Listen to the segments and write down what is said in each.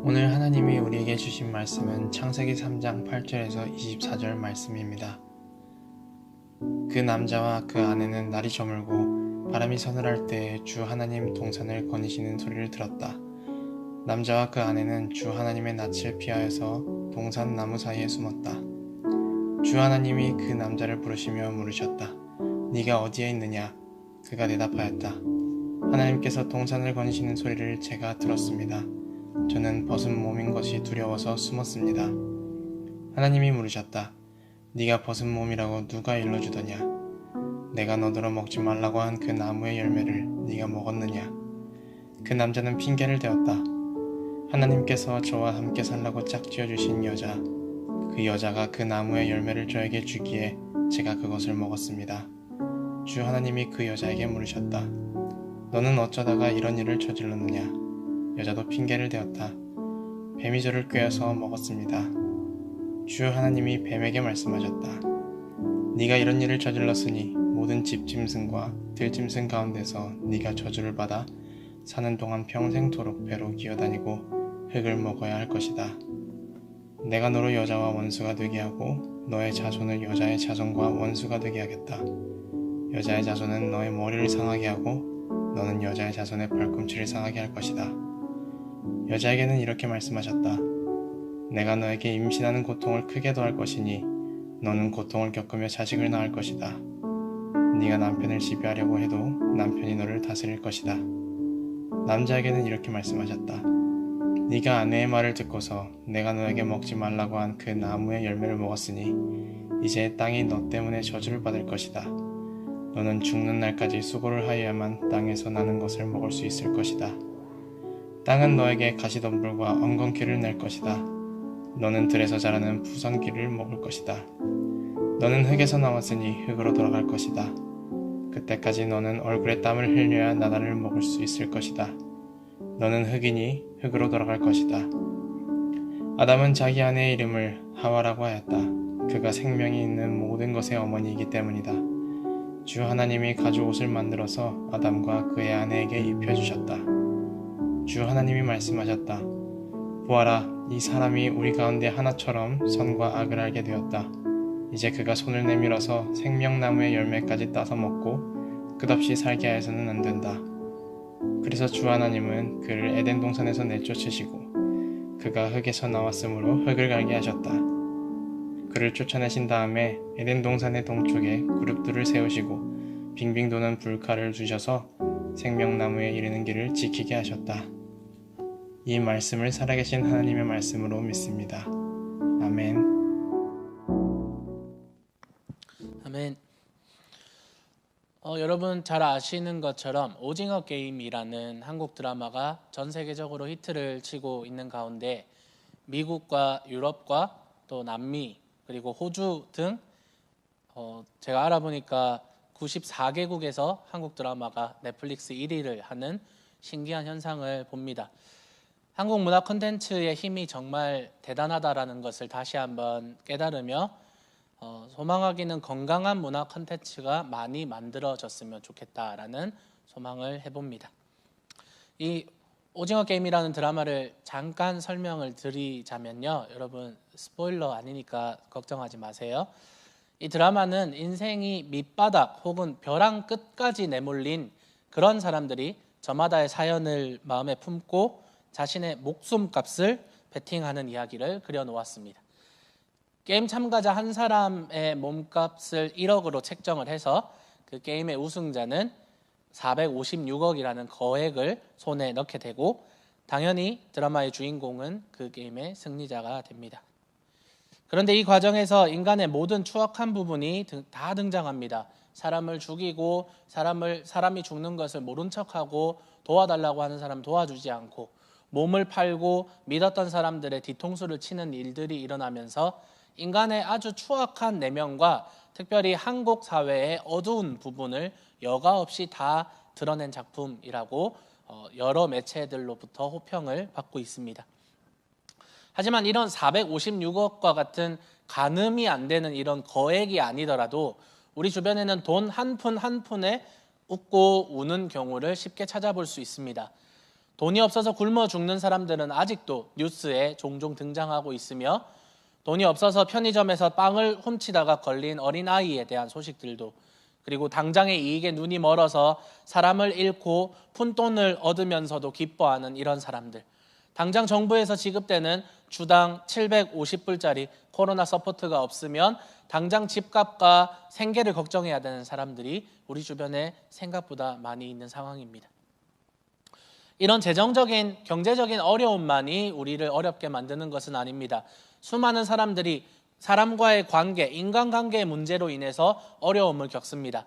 오늘 하나님이 우리에게 주신 말씀은 창세기 3장 8절에서 24절 말씀입니다. 그 남자와 그 아내는 날이 저물고 바람이 서늘할 때에 주 하나님 동산을 거니시는 소리를 들었다. 남자와 그 아내는 주 하나님의 낯을 피하여서 동산 나무 사이에 숨었다. 주 하나님이 그 남자를 부르시며 물으셨다. 네가 어디에 있느냐? 그가 대답하였다. 하나님께서 동산을 거니시는 소리를 제가 들었습니다. 저는 벗은 몸인 것이 두려워서 숨었습니다. 하나님이 물으셨다. 네가 벗은 몸이라고 누가 일러주더냐? 내가 너더러 먹지 말라고 한 그 나무의 열매를 네가 먹었느냐? 그 남자는 핑계를 대었다. 하나님께서 저와 함께 살라고 짝지어 주신 여자, 그 여자가 그 나무의 열매를 저에게 주기에 제가 그것을 먹었습니다. 주 하나님이 그 여자에게 물으셨다. 너는 어쩌다가 이런 일을 저질렀느냐? 여자도 핑계를 대었다. 뱀이 저를 꿰어서 먹었습니다. 주 하나님이 뱀에게 말씀하셨다. 네가 이런 일을 저질렀으니 모든 집짐승과 들짐승 가운데서 네가 저주를 받아 사는 동안 평생토록 배로 기어다니고 흙을 먹어야 할 것이다. 내가 너로 여자와 원수가 되게 하고 너의 자손을 여자의 자손과 원수가 되게 하겠다. 여자의 자손은 너의 머리를 상하게 하고 너는 여자의 자손의 발꿈치를 상하게 할 것이다. 여자에게는 이렇게 말씀하셨다. 내가 너에게 임신하는 고통을 크게 더할 것이니 너는 고통을 겪으며 자식을 낳을 것이다. 네가 남편을 지배하려고 해도 남편이 너를 다스릴 것이다. 남자에게는 이렇게 말씀하셨다. 네가 아내의 말을 듣고서 내가 너에게 먹지 말라고 한 그 나무의 열매를 먹었으니 이제 땅이 너 때문에 저주를 받을 것이다. 너는 죽는 날까지 수고를 하여야만 땅에서 나는 것을 먹을 수 있을 것이다. 땅은 너에게 가시덤불과 엉겅퀴를 낼 것이다. 너는 들에서 자라는 푸성귀를 먹을 것이다. 너는 흙에서 나왔으니 흙으로 돌아갈 것이다. 그때까지 너는 얼굴에 땀을 흘려야 나단을 먹을 수 있을 것이다. 너는 흙이니 흙으로 돌아갈 것이다. 아담은 자기 아내의 이름을 하와라고 하였다. 그가 생명이 있는 모든 것의 어머니이기 때문이다. 주 하나님이 가죽옷을 만들어서 아담과 그의 아내에게 입혀주셨다. 주 하나님이 말씀하셨다. 보아라, 이 사람이 우리 가운데 하나처럼 선과 악을 알게 되었다. 이제 그가 손을 내밀어서 생명나무의 열매까지 따서 먹고 끝없이 살게 하여서는 안 된다. 그래서 주 하나님은 그를 에덴 동산에서 내쫓으시고 그가 흙에서 나왔으므로 흙을 갈게 하셨다. 그를 쫓아내신 다음에 에덴 동산의 동쪽에 그룹들을 세우시고 빙빙 도는 불칼을 두셔서 생명나무에 이르는 길을 지키게 하셨다. 이 말씀을 살아계신 하나님의 말씀으로 믿습니다. 아멘. 아멘. 여러분 잘 아시는 것처럼 오징어 게임이라는 한국 드라마가 전 세계적으로 히트를 치고 있는 가운데 미국과 유럽과 또 남미 그리고 호주 등 제가 알아보니까 94개국에서 한국 드라마가 넷플릭스 1위를 하는 신기한 현상을 봅니다. 한국 문화 콘텐츠의 힘이 정말 대단하다라는 것을 다시 한번 깨달으며 소망하기는 건강한 문화 콘텐츠가 많이 만들어졌으면 좋겠다라는 소망을 해봅니다. 이 오징어 게임이라는 드라마를 잠깐 설명을 드리자면요. 여러분 스포일러 아니니까 걱정하지 마세요. 이 드라마는 인생이 밑바닥 혹은 벼랑 끝까지 내몰린 그런 사람들이 저마다의 사연을 마음에 품고 자신의 목숨값을 베팅하는 이야기를 그려놓았습니다. 게임 참가자 한 사람의 몸값을 1억으로 책정을 해서 그 게임의 우승자는 456억이라는 거액을 손에 넣게 되고 당연히 드라마의 주인공은 그 게임의 승리자가 됩니다. 그런데 이 과정에서 인간의 모든 추악한 부분이 다 등장합니다. 사람을 죽이고 사람이 죽는 것을 모른 척하고 도와달라고 하는 사람 도와주지 않고 몸을 팔고 믿었던 사람들의 뒤통수를 치는 일들이 일어나면서 인간의 아주 추악한 내면과 특별히 한국 사회의 어두운 부분을 여과 없이 다 드러낸 작품이라고 여러 매체들로부터 호평을 받고 있습니다. 하지만 이런 456억과 같은 가늠이 안 되는 이런 거액이 아니더라도 우리 주변에는 돈 한 푼 한 푼에 웃고 우는 경우를 쉽게 찾아볼 수 있습니다. 돈이 없어서 굶어 죽는 사람들은 아직도 뉴스에 종종 등장하고 있으며, 돈이 없어서 편의점에서 빵을 훔치다가 걸린 어린아이에 대한 소식들도, 그리고 당장의 이익에 눈이 멀어서 사람을 잃고 푼돈을 얻으면서도 기뻐하는 이런 사람들, 당장 정부에서 지급되는 주당 750불짜리 코로나 서포트가 없으면 당장 집값과 생계를 걱정해야 되는 사람들이 우리 주변에 생각보다 많이 있는 상황입니다. 이런 재정적인, 경제적인 어려움만이 우리를 어렵게 만드는 것은 아닙니다. 수많은 사람들이 사람과의 관계, 인간관계의 문제로 인해서 어려움을 겪습니다.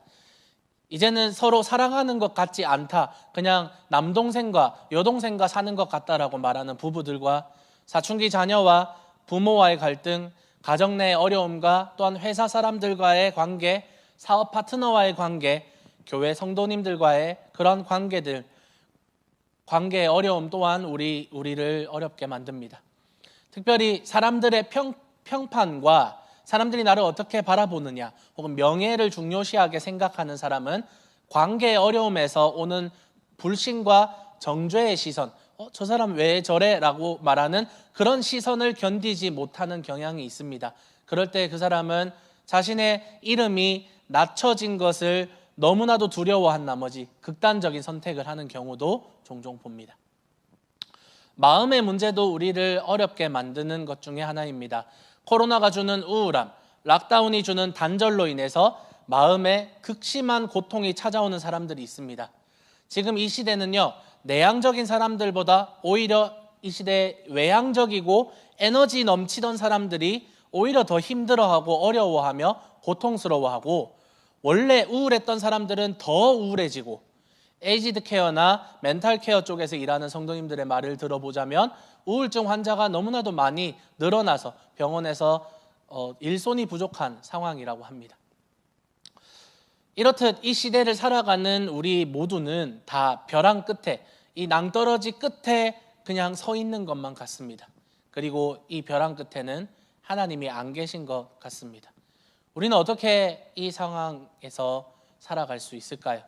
이제는 서로 사랑하는 것 같지 않다, 그냥 남동생과 여동생과 사는 것 같다라고 말하는 부부들과, 사춘기 자녀와 부모와의 갈등, 가정 내의 어려움과 또한 회사 사람들과의 관계, 사업 파트너와의 관계, 교회 성도님들과의 그런 관계들, 관계의 어려움 또한 우리를 어렵게 만듭니다. 특별히 사람들의 평판과 사람들이 나를 어떻게 바라보느냐, 혹은 명예를 중요시하게 생각하는 사람은 관계의 어려움에서 오는 불신과 정죄의 시선, 저 사람 왜 저래? 라고 말하는 그런 시선을 견디지 못하는 경향이 있습니다. 그럴 때 그 사람은 자신의 이름이 낮춰진 것을 너무나도 두려워한 나머지 극단적인 선택을 하는 경우도 종종 봅니다. 마음의 문제도 우리를 어렵게 만드는 것 중에 하나입니다. 코로나가 주는 우울함, 락다운이 주는 단절로 인해서 마음에 극심한 고통이 찾아오는 사람들이 있습니다. 지금 이 시대는요, 내향적인 사람들보다 오히려 이 시대에 외향적이고 에너지 넘치던 사람들이 오히려 더 힘들어하고 어려워하며 고통스러워하고, 원래 우울했던 사람들은 더 우울해지고, 에이지드 케어나 멘탈 케어 쪽에서 일하는 성도님들의 말을 들어보자면 우울증 환자가 너무나도 많이 늘어나서 병원에서 일손이 부족한 상황이라고 합니다. 이렇듯 이 시대를 살아가는 우리 모두는 다 벼랑 끝에, 이 낭떠러지 끝에 그냥 서 있는 것만 같습니다. 그리고 이 벼랑 끝에는 하나님이 안 계신 것 같습니다. 우리는 어떻게 이 상황에서 살아갈 수 있을까요?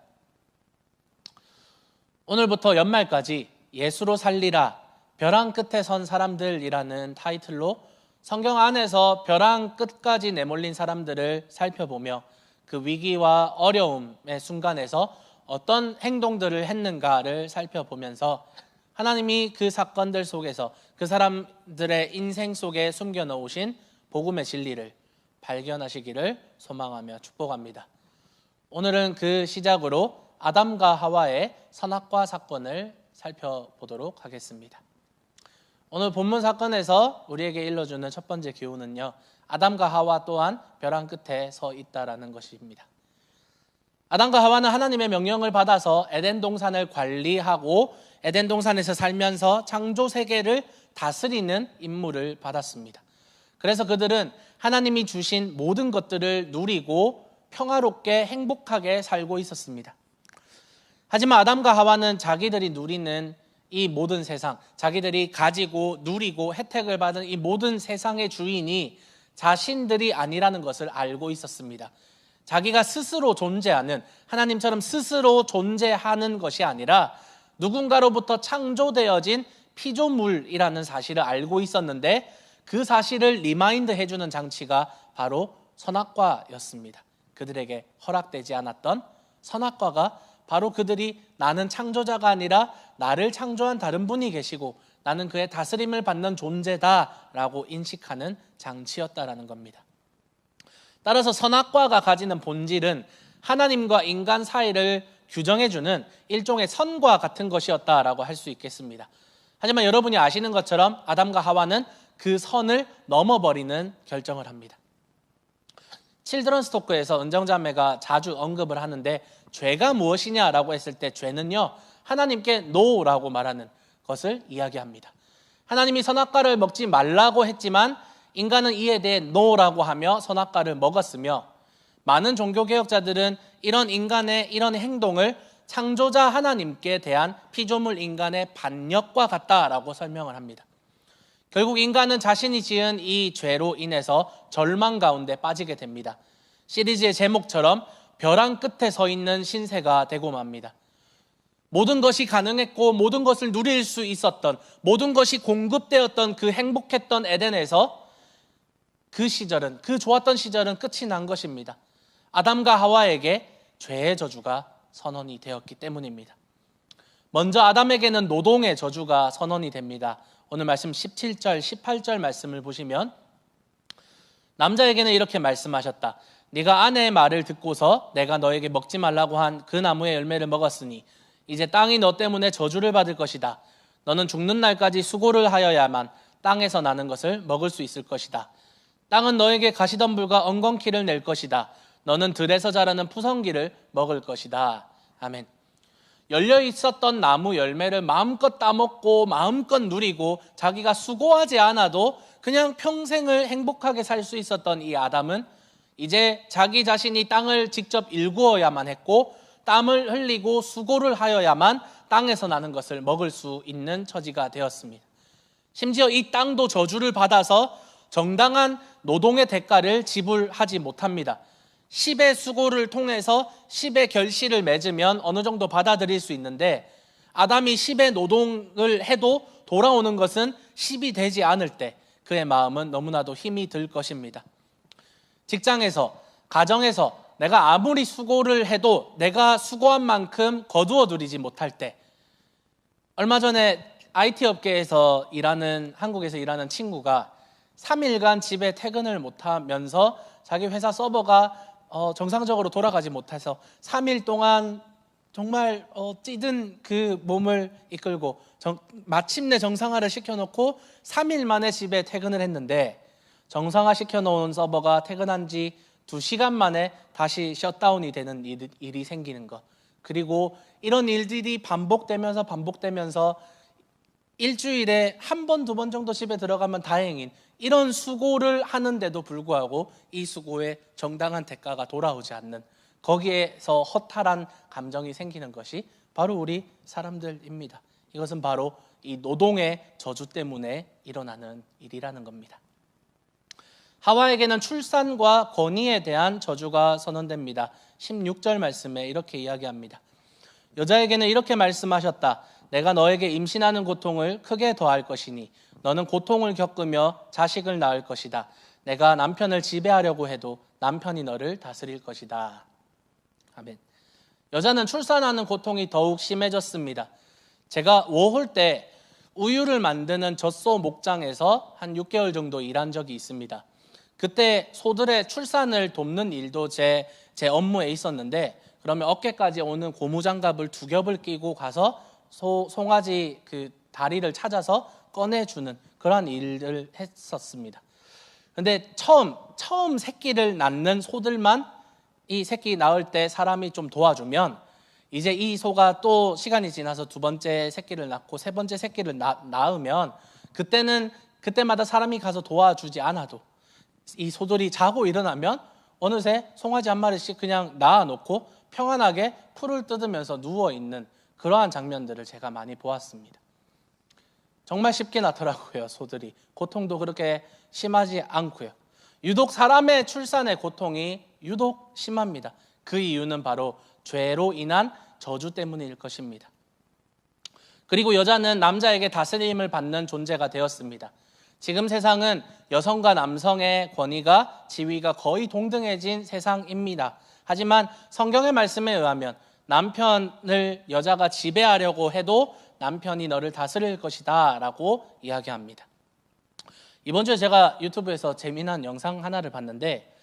오늘부터 연말까지 예수로 살리라, 벼랑 끝에 선 사람들이라는 타이틀로 성경 안에서 벼랑 끝까지 내몰린 사람들을 살펴보며 그 위기와 어려움의 순간에서 어떤 행동들을 했는가를 살펴보면서 하나님이 그 사건들 속에서 그 사람들의 인생 속에 숨겨놓으신 복음의 진리를 발견하시기를 소망하며 축복합니다. 오늘은 그 시작으로 아담과 하와의 선악과 사건을 살펴보도록 하겠습니다. 오늘 본문 사건에서 우리에게 일러주는 첫 번째 교훈은요, 아담과 하와 또한 벼랑 끝에 서 있다라는 것입니다. 아담과 하와는 하나님의 명령을 받아서 에덴 동산을 관리하고 에덴 동산에서 살면서 창조 세계를 다스리는 임무를 받았습니다. 그래서 그들은 하나님이 주신 모든 것들을 누리고 평화롭게 행복하게 살고 있었습니다. 하지만 아담과 하와는 자기들이 누리는 이 모든 세상, 자기들이 가지고 누리고 혜택을 받은 이 모든 세상의 주인이 자신들이 아니라는 것을 알고 있었습니다. 자기가 스스로 존재하는, 하나님처럼 스스로 존재하는 것이 아니라 누군가로부터 창조되어진 피조물이라는 사실을 알고 있었는데, 그 사실을 리마인드 해주는 장치가 바로 선악과였습니다. 그들에게 허락되지 않았던 선악과가 바로 그들이 나는 창조자가 아니라 나를 창조한 다른 분이 계시고 나는 그의 다스림을 받는 존재다라고 인식하는 장치였다라는 겁니다. 따라서 선악과가 가지는 본질은 하나님과 인간 사이를 규정해주는 일종의 선과 같은 것이었다라고 할 수 있겠습니다. 하지만 여러분이 아시는 것처럼 아담과 하와는 그 선을 넘어버리는 결정을 합니다. 칠드런스 토크에서 은정자매가 자주 언급을 하는데, 죄가 무엇이냐라고 했을 때 죄는요, 하나님께 노라고 말하는 것을 이야기합니다. 하나님이 선악과를 먹지 말라고 했지만 인간은 이에 대해 노라고 하며 선악과를 먹었으며, 많은 종교개혁자들은 이런 인간의 이런 행동을 창조자 하나님께 대한 피조물 인간의 반역과 같다라고 설명을 합니다. 결국 인간은 자신이 지은 이 죄로 인해서 절망 가운데 빠지게 됩니다. 시리즈의 제목처럼 벼랑 끝에 서 있는 신세가 되고 맙니다. 모든 것이 가능했고 모든 것을 누릴 수 있었던, 모든 것이 공급되었던 그 행복했던 에덴에서 그 시절은, 그 좋았던 시절은 끝이 난 것입니다. 아담과 하와에게 죄의 저주가 선언이 되었기 때문입니다. 먼저 아담에게는 노동의 저주가 선언이 됩니다. 오늘 말씀 17절, 18절 말씀을 보시면 남자에게는 이렇게 말씀하셨다. 네가 아내의 말을 듣고서 내가 너에게 먹지 말라고 한 그 나무의 열매를 먹었으니 이제 땅이 너 때문에 저주를 받을 것이다. 너는 죽는 날까지 수고를 하여야만 땅에서 나는 것을 먹을 수 있을 것이다. 땅은 너에게 가시덤불과 엉겅퀴를 낼 것이다. 너는 들에서 자라는 푸성기를 먹을 것이다. 아멘. 열려 있었던 나무 열매를 마음껏 따먹고 마음껏 누리고 자기가 수고하지 않아도 그냥 평생을 행복하게 살 수 있었던 이 아담은 이제 자기 자신이 땅을 직접 일구어야만 했고 땀을 흘리고 수고를 하여야만 땅에서 나는 것을 먹을 수 있는 처지가 되었습니다. 심지어 이 땅도 저주를 받아서 정당한 노동의 대가를 지불하지 못합니다. 10의 수고를 통해서 10의 결실을 맺으면 어느 정도 받아들일 수 있는데 아담이 10의 노동을 해도 돌아오는 것은 10이 되지 않을 때 그의 마음은 너무나도 힘이 들 것입니다. 직장에서, 가정에서 내가 아무리 수고를 해도 내가 수고한 만큼 거두어 들이지 못할 때, 얼마 전에 IT 업계에서 한국에서 일하는 친구가 3일간 집에 퇴근을 못하면서 자기 회사 서버가 정상적으로 돌아가지 못해서 3일 동안 정말 찌든 그 몸을 이끌고 마침내 정상화를 시켜놓고 3일 만에 집에 퇴근을 했는데 정상화 시켜놓은 서버가 퇴근한 지 2시간 만에 다시 셧다운이 되는 일이 생기는 것. 그리고 이런 일들이 반복되면서 일주일에 한 번, 2번 정도 집에 들어가면 다행인 이런 수고를 하는데도 불구하고 이 수고의 정당한 대가가 돌아오지 않는, 거기에서 허탈한 감정이 생기는 것이 바로 우리 사람들입니다. 이것은 바로 이 노동의 저주 때문에 일어나는 일이라는 겁니다. 하와에게는 출산과 권위에 대한 저주가 선언됩니다. 16절 말씀에 이렇게 이야기합니다. 여자에게는 이렇게 말씀하셨다. 내가 너에게 임신하는 고통을 크게 더할 것이니 너는 고통을 겪으며 자식을 낳을 것이다. 내가 남편을 지배하려고 해도 남편이 너를 다스릴 것이다. 아멘. 여자는 출산하는 고통이 더욱 심해졌습니다. 제가 워홀 때 우유를 만드는 젖소 목장에서 한 6개월 정도 일한 적이 있습니다. 그때 소들의 출산을 돕는 일도 제 업무에 있었는데, 그러면 어깨까지 오는 고무장갑을 2겹을 끼고 가서 송아지 그 다리를 찾아서 꺼내주는 그런 일을 했었습니다. 근데 처음 새끼를 낳는 소들만 이 새끼 낳을 때 사람이 좀 도와주면 이제 이 소가 또 시간이 지나서 2번째 새끼를 낳고 3번째 새끼를 낳으면 그때마다 사람이 가서 도와주지 않아도 이 소들이 자고 일어나면 어느새 송아지 한 마리씩 그냥 낳아놓고 평안하게 풀을 뜯으면서 누워있는 그러한 장면들을 제가 많이 보았습니다. 정말 쉽게 낳더라고요. 소들이 고통도 그렇게 심하지 않고요. 유독 사람의 출산의 고통이 유독 심합니다. 그 이유는 바로 죄로 인한 저주 때문일 것입니다. 그리고 여자는 남자에게 다스림을 받는 존재가 되었습니다. 지금 세상은 여성과 남성의 권위가, 지위가 거의 동등해진 세상입니다. 하지만 성경의 말씀에 의하면 남편을 여자가 지배하려고 해도 남편이 너를 다스릴 것이다 라고 이야기합니다. 이번 주에 제가 유튜브에서 재미난 영상 하나를 봤는데,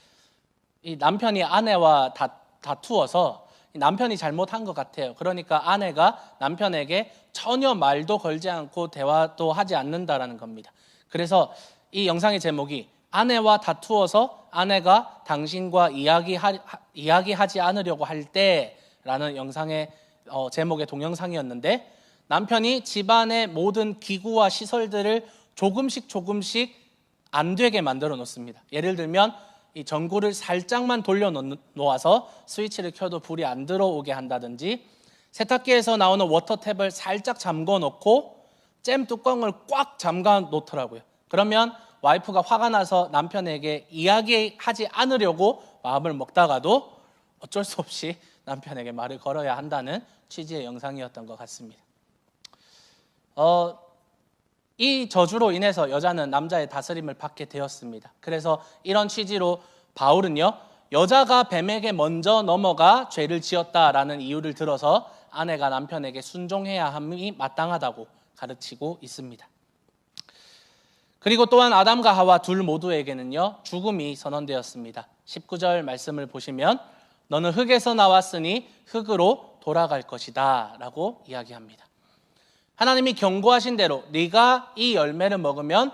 이 남편이 아내와 다투어서 남편이 잘못한 것 같아요. 그러니까 아내가 남편에게 전혀 말도 걸지 않고 대화도 하지 않는다라는 겁니다. 그래서 이 영상의 제목이 아내와 다투어서 아내가 당신과 이야기하지 않으려고 할 때라는 영상의 제목의 동영상이었는데, 남편이 집안의 모든 기구와 시설들을 조금씩 안 되게 만들어 놓습니다. 예를 들면 이 전구를 살짝만 돌려 놓아서 스위치를 켜도 불이 안 들어오게 한다든지, 세탁기에서 나오는 워터탭을 살짝 잠궈 놓고 잼 뚜껑을 꽉 잠가 놓더라고요. 그러면 와이프가 화가 나서 남편에게 이야기하지 않으려고 마음을 먹다가도 어쩔 수 없이 남편에게 말을 걸어야 한다는 취지의 영상이었던 것 같습니다. 이 저주로 인해서 여자는 남자의 다스림을 받게 되었습니다. 그래서 이런 취지로 바울은요, 여자가 뱀에게 먼저 넘어가 죄를 지었다라는 이유를 들어서 아내가 남편에게 순종해야 함이 마땅하다고 가르치고 있습니다. 그리고 또한 아담과 하와 둘 모두에게는요, 죽음이 선언되었습니다. 19절 말씀을 보시면 너는 흙에서 나왔으니 흙으로 돌아갈 것이다 라고 이야기합니다. 하나님이 경고하신 대로 네가 이 열매를 먹으면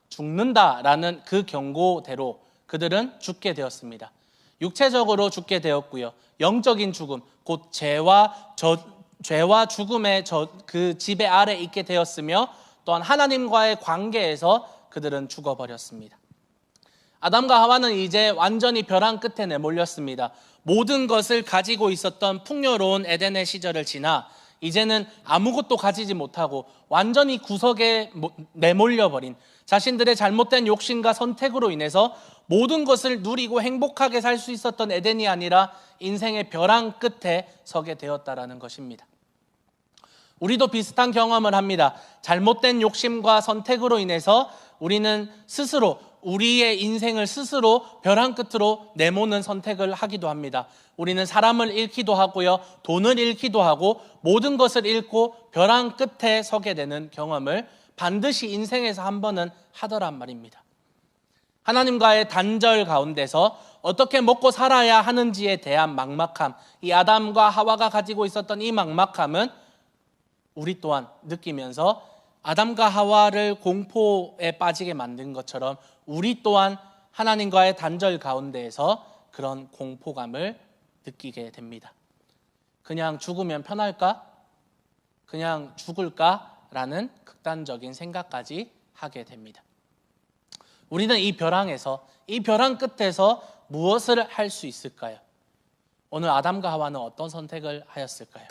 죽는다라는 그 경고대로 그들은 죽게 되었습니다. 육체적으로 죽게 되었고요, 영적인 죽음, 곧 죄와 죽음의 그 지배 아래 있게 되었으며 또한 하나님과의 관계에서 그들은 죽어버렸습니다. 아담과 하와는 이제 완전히 벼랑 끝에 내몰렸습니다. 모든 것을 가지고 있었던 풍요로운 에덴의 시절을 지나 이제는 아무것도 가지지 못하고 완전히 구석에 내몰려버린, 자신들의 잘못된 욕심과 선택으로 인해서 모든 것을 누리고 행복하게 살 수 있었던 에덴이 아니라 인생의 벼랑 끝에 서게 되었다라는 것입니다. 우리도 비슷한 경험을 합니다. 잘못된 욕심과 선택으로 인해서 우리는 스스로 우리의 인생을 스스로 벼랑 끝으로 내모는 선택을 하기도 합니다. 우리는 사람을 잃기도 하고요, 돈을 잃기도 하고 모든 것을 잃고 벼랑 끝에 서게 되는 경험을 반드시 인생에서 한 번은 하더란 말입니다. 하나님과의 단절 가운데서 어떻게 먹고 살아야 하는지에 대한 막막함, 이 아담과 하와가 가지고 있었던 이 막막함은 우리 또한 느끼면서 아담과 하와를 공포에 빠지게 만든 것처럼 우리 또한 하나님과의 단절 가운데에서 그런 공포감을 느끼게 됩니다. 그냥 죽으면 편할까? 그냥 죽을까? 라는 극단적인 생각까지 하게 됩니다. 우리는 이 벼랑에서, 이 벼랑 끝에서 무엇을 할 수 있을까요? 오늘 아담과 하와는 어떤 선택을 하였을까요?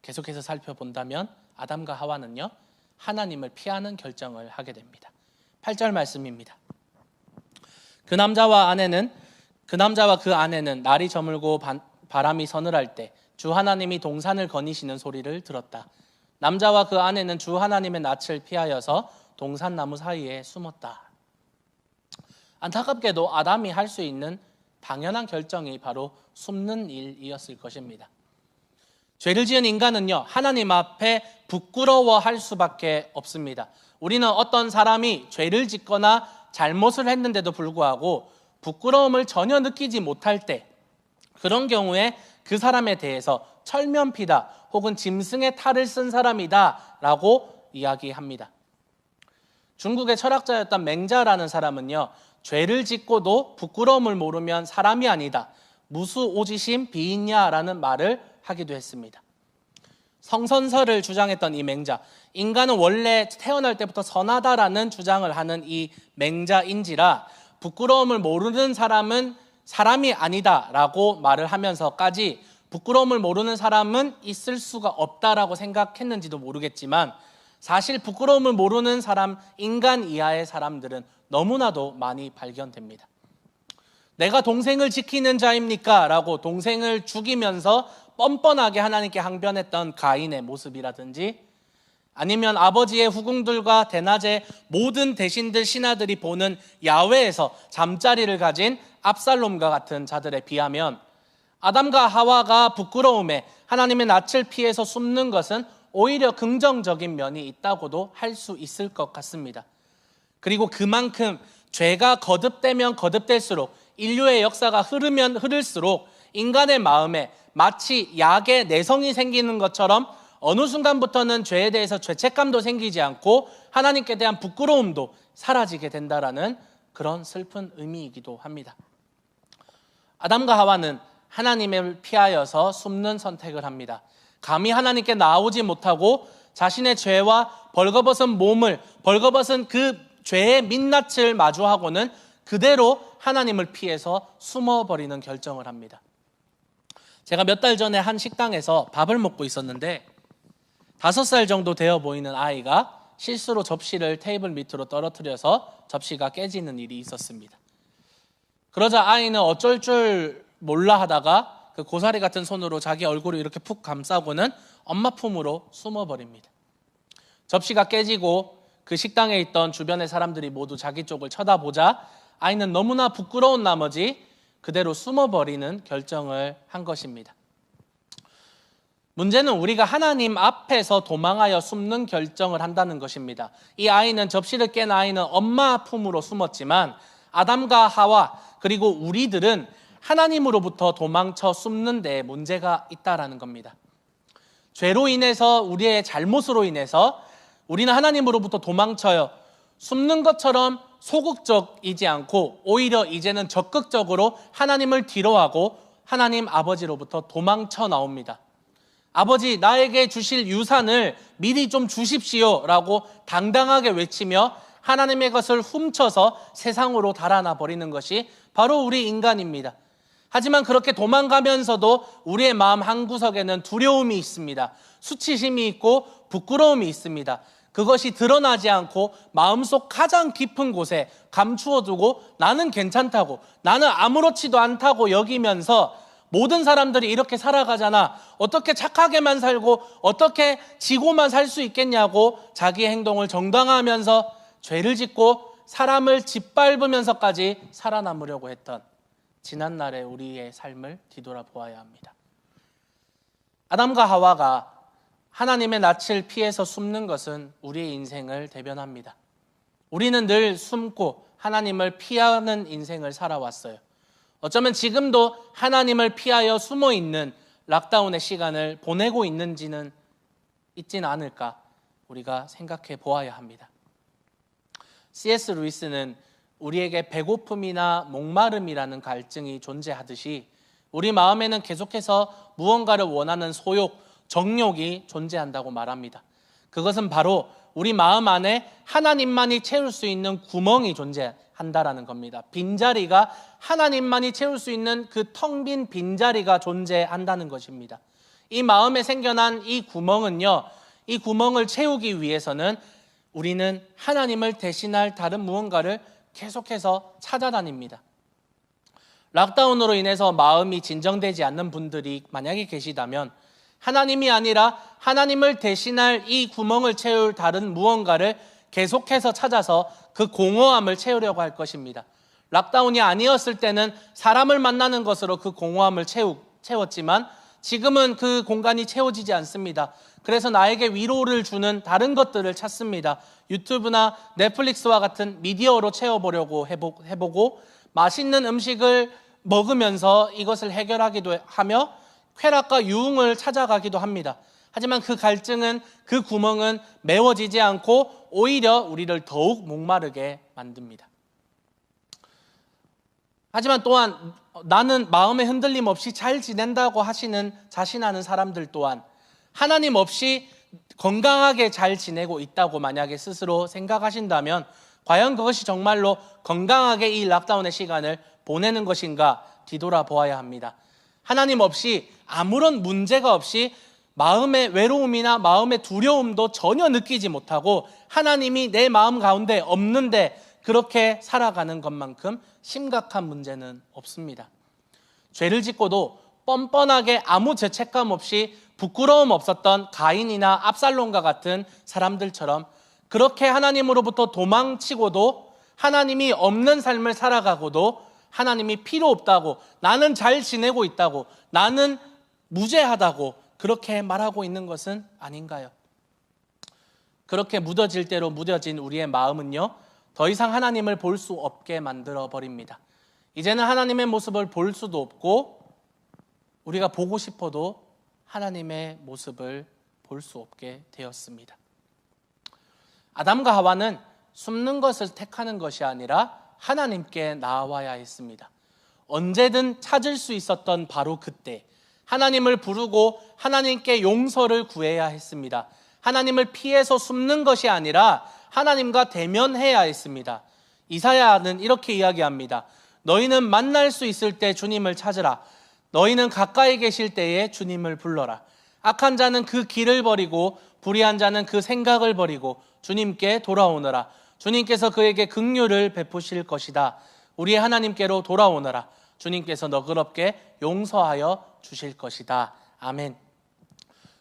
계속해서 살펴본다면 아담과 하와는요, 하나님을 피하는 결정을 하게 됩니다. 8절 말씀입니다. 그 남자와 그 아내는 날이 저물고 바람이 서늘할 때 주 하나님이 동산을 거니시는 소리를 들었다. 남자와 그 아내는 주 하나님의 낯을 피하여서 동산 나무 사이에 숨었다. 안타깝게도 아담이 할 수 있는 당연한 결정이 바로 숨는 일이었을 것입니다. 죄를 지은 인간은요, 하나님 앞에 부끄러워할 수밖에 없습니다. 우리는 어떤 사람이 죄를 짓거나 잘못을 했는데도 불구하고 부끄러움을 전혀 느끼지 못할 때, 그런 경우에 그 사람에 대해서 철면피다 혹은 짐승의 탈을 쓴 사람이다 라고 이야기합니다. 중국의 철학자였던 맹자라는 사람은요, 죄를 짓고도 부끄러움을 모르면 사람이 아니다, 무수오지심 비인야라는 말을 하기도 했습니다. 성선설을 주장했던 이 맹자, 인간은 원래 태어날 때부터 선하다라는 주장을 하는 이 맹자인지라 부끄러움을 모르는 사람은 사람이 아니다라고 말을 하면서까지 부끄러움을 모르는 사람은 있을 수가 없다라고 생각했는지도 모르겠지만, 사실 부끄러움을 모르는 사람, 인간 이하의 사람들은 너무나도 많이 발견됩니다. 내가 동생을 지키는 자입니까? 라고 동생을 죽이면서 뻔뻔하게 하나님께 항변했던 가인의 모습이라든지, 아니면 아버지의 후궁들과 대낮에 모든 대신들 신하들이 보는 야외에서 잠자리를 가진 압살롬과 같은 자들에 비하면 아담과 하와가 부끄러움에 하나님의 낯을 피해서 숨는 것은 오히려 긍정적인 면이 있다고도 할 수 있을 것 같습니다. 그리고 그만큼 죄가 거듭되면 거듭될수록, 인류의 역사가 흐르면 흐를수록 인간의 마음에 마치 약의 내성이 생기는 것처럼 어느 순간부터는 죄에 대해서 죄책감도 생기지 않고 하나님께 대한 부끄러움도 사라지게 된다라는 그런 슬픈 의미이기도 합니다. 아담과 하와는 하나님을 피하여서 숨는 선택을 합니다. 감히 하나님께 나오지 못하고 자신의 죄와 벌거벗은 몸을, 벌거벗은 그 죄의 민낯을 마주하고는 그대로 하나님을 피해서 숨어버리는 결정을 합니다. 제가 몇 달 전에 한 식당에서 밥을 먹고 있었는데 5살 정도 되어 보이는 아이가 실수로 접시를 테이블 밑으로 떨어뜨려서 접시가 깨지는 일이 있었습니다. 그러자 아이는 어쩔 줄 몰라 하다가 그 고사리 같은 손으로 자기 얼굴을 이렇게 푹 감싸고는 엄마 품으로 숨어버립니다. 접시가 깨지고 그 식당에 있던 주변의 사람들이 모두 자기 쪽을 쳐다보자 아이는 너무나 부끄러운 나머지 그대로 숨어버리는 결정을 한 것입니다. 문제는 우리가 하나님 앞에서 도망하여 숨는 결정을 한다는 것입니다. 이 아이는, 접시를 깬 아이는 엄마 품으로 숨었지만 아담과 하와 그리고 우리들은 하나님으로부터 도망쳐 숨는 데 문제가 있다라는 겁니다. 죄로 인해서, 우리의 잘못으로 인해서 우리는 하나님으로부터 도망쳐요. 숨는 것처럼 소극적이지 않고 오히려 이제는 적극적으로 하나님을 뒤로하고 하나님 아버지로부터 도망쳐 나옵니다. 아버지, 나에게 주실 유산을 미리 좀 주십시오 라고 당당하게 외치며 하나님의 것을 훔쳐서 세상으로 달아나 버리는 것이 바로 우리 인간입니다. 하지만 그렇게 도망가면서도 우리의 마음 한구석에는 두려움이 있습니다. 수치심이 있고 부끄러움이 있습니다. 그것이 드러나지 않고 마음속 가장 깊은 곳에 감추어두고 나는 괜찮다고, 나는 아무렇지도 않다고 여기면서 모든 사람들이 이렇게 살아가잖아, 어떻게 착하게만 살고 어떻게 지고만 살 수 있겠냐고 자기의 행동을 정당화하면서 죄를 짓고 사람을 짓밟으면서까지 살아남으려고 했던 지난날의 우리의 삶을 뒤돌아보아야 합니다. 아담과 하와가 하나님의 낯을 피해서 숨는 것은 우리의 인생을 대변합니다. 우리는 늘 숨고 하나님을 피하는 인생을 살아왔어요. 어쩌면 지금도 하나님을 피하여 숨어있는 락다운의 시간을 보내고 있지는 않을까 우리가 생각해 보아야 합니다. C.S. 루이스는 우리에게 배고픔이나 목마름이라는 갈증이 존재하듯이 우리 마음에는 계속해서 무언가를 원하는 소욕, 정욕이 존재한다고 말합니다. 그것은 바로 우리 마음 안에 하나님만이 채울 수 있는 구멍이 존재한다라는 겁니다. 빈자리가, 하나님만이 채울 수 있는 그 텅 빈 빈자리가 존재한다는 것입니다. 이 마음에 생겨난 이 구멍은요, 이 구멍을 채우기 위해서는 우리는 하나님을 대신할 다른 무언가를 계속해서 찾아다닙니다. 락다운으로 인해서 마음이 진정되지 않는 분들이 만약에 계시다면 하나님이 아니라 하나님을 대신할 이 구멍을 채울 다른 무언가를 계속해서 찾아서 그 공허함을 채우려고 할 것입니다. 락다운이 아니었을 때는 사람을 만나는 것으로 그 공허함을 채웠지만 지금은 그 공간이 채워지지 않습니다. 그래서 나에게 위로를 주는 다른 것들을 찾습니다. 유튜브나 넷플릭스와 같은 미디어로 채워보려고 해보고 맛있는 음식을 먹으면서 이것을 해결하기도 하며 쾌락과 유흥을 찾아가기도 합니다. 하지만 그 갈증은, 그 구멍은 메워지지 않고 오히려 우리를 더욱 목마르게 만듭니다. 하지만 또한 나는 마음의 흔들림 없이 잘 지낸다고 하시는 자신하는 사람들 또한 하나님 없이 건강하게 잘 지내고 있다고 만약에 스스로 생각하신다면 과연 그것이 정말로 건강하게 이 락다운의 시간을 보내는 것인가 뒤돌아보아야 합니다. 하나님 없이 아무런 문제가 없이 마음의 외로움이나 마음의 두려움도 전혀 느끼지 못하고 하나님이 내 마음 가운데 없는데 그렇게 살아가는 것만큼 심각한 문제는 없습니다. 죄를 짓고도 뻔뻔하게 아무 죄책감 없이 부끄러움 없었던 가인이나 압살롬과 같은 사람들처럼 그렇게 하나님으로부터 도망치고도 하나님이 없는 삶을 살아가고도 하나님이 필요 없다고, 나는 잘 지내고 있다고, 나는 무죄하다고 그렇게 말하고 있는 것은 아닌가요? 그렇게 묻어질 대로 묻어진 우리의 마음은요, 더 이상 하나님을 볼 수 없게 만들어 버립니다. 이제는 하나님의 모습을 볼 수도 없고 우리가 보고 싶어도 하나님의 모습을 볼 수 없게 되었습니다. 아담과 하와는 숨는 것을 택하는 것이 아니라 하나님께 나아와야 했습니다. 언제든 찾을 수 있었던 바로 그때 하나님을 부르고 하나님께 용서를 구해야 했습니다. 하나님을 피해서 숨는 것이 아니라 하나님과 대면해야 했습니다. 이사야는 이렇게 이야기합니다. 너희는 만날 수 있을 때 주님을 찾으라. 너희는 가까이 계실 때에 주님을 불러라. 악한 자는 그 길을 버리고 불의한 자는 그 생각을 버리고 주님께 돌아오너라. 주님께서 그에게 긍휼을 베푸실 것이다. 우리의 하나님께로 돌아오너라. 주님께서 너그럽게 용서하여 주실 것이다. 아멘.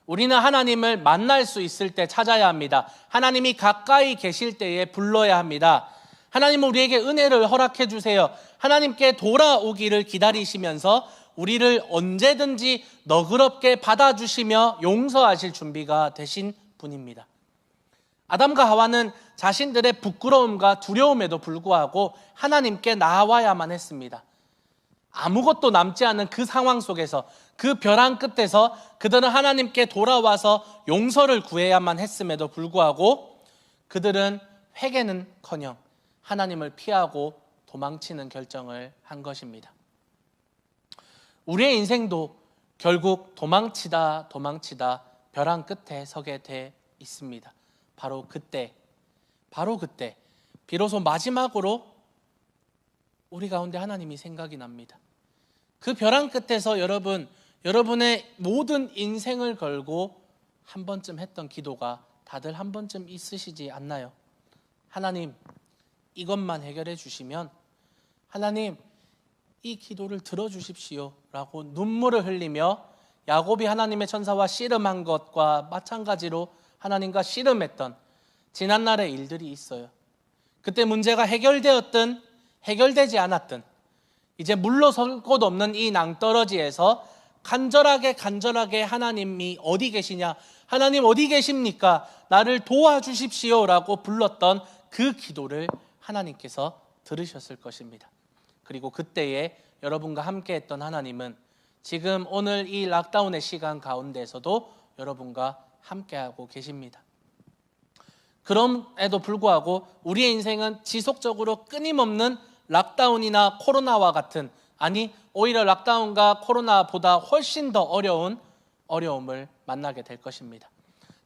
우리는 하나님을 만날 수 있을 때 찾아야 합니다. 하나님이 가까이 계실 때에 불러야 합니다. 하나님은 우리에게 은혜를 허락해 주세요. 하나님께 돌아오기를 기다리시면서 우리를 언제든지 너그럽게 받아주시며 용서하실 준비가 되신 분입니다. 아담과 하와는 자신들의 부끄러움과 두려움에도 불구하고 하나님께 나아와야만 했습니다. 아무것도 남지 않은 그 상황 속에서, 그 벼랑 끝에서 그들은 하나님께 돌아와서 용서를 구해야만 했음에도 불구하고 그들은 회개는커녕 하나님을 피하고 도망치는 결정을 한 것입니다. 우리의 인생도 결국 도망치다 벼랑 끝에 서게 돼 있습니다. 바로 그때 비로소 마지막으로 우리 가운데 하나님이 생각이 납니다. 그 벼랑 끝에서 여러분의 모든 인생을 걸고 한 번쯤 했던 기도가 다들 한 번쯤 있으시지 않나요? 하나님, 이것만 해결해 주시면, 하나님, 이 기도를 들어주십시오 라고 눈물을 흘리며 야곱이 하나님의 천사와 씨름한 것과 마찬가지로 하나님과 씨름했던 지난날의 일들이 있어요. 그때 문제가 해결되었든 해결되지 않았든 이제 물러설 곳 없는 이 낭떠러지에서 간절하게 하나님이 어디 계시냐, 하나님 어디 계십니까, 나를 도와주십시오 라고 불렀던 그 기도를 하나님께서 들으셨을 것입니다. 그리고 그때에 여러분과 함께 했던 하나님은 지금 오늘 이 락다운의 시간 가운데서도 여러분과 함께하고 계십니다. 그럼에도 불구하고 우리의 인생은 지속적으로 끊임없는 락다운이나 코로나와 같은, 아니 오히려 락다운과 코로나보다 훨씬 더 어려운 어려움을 만나게 될 것입니다.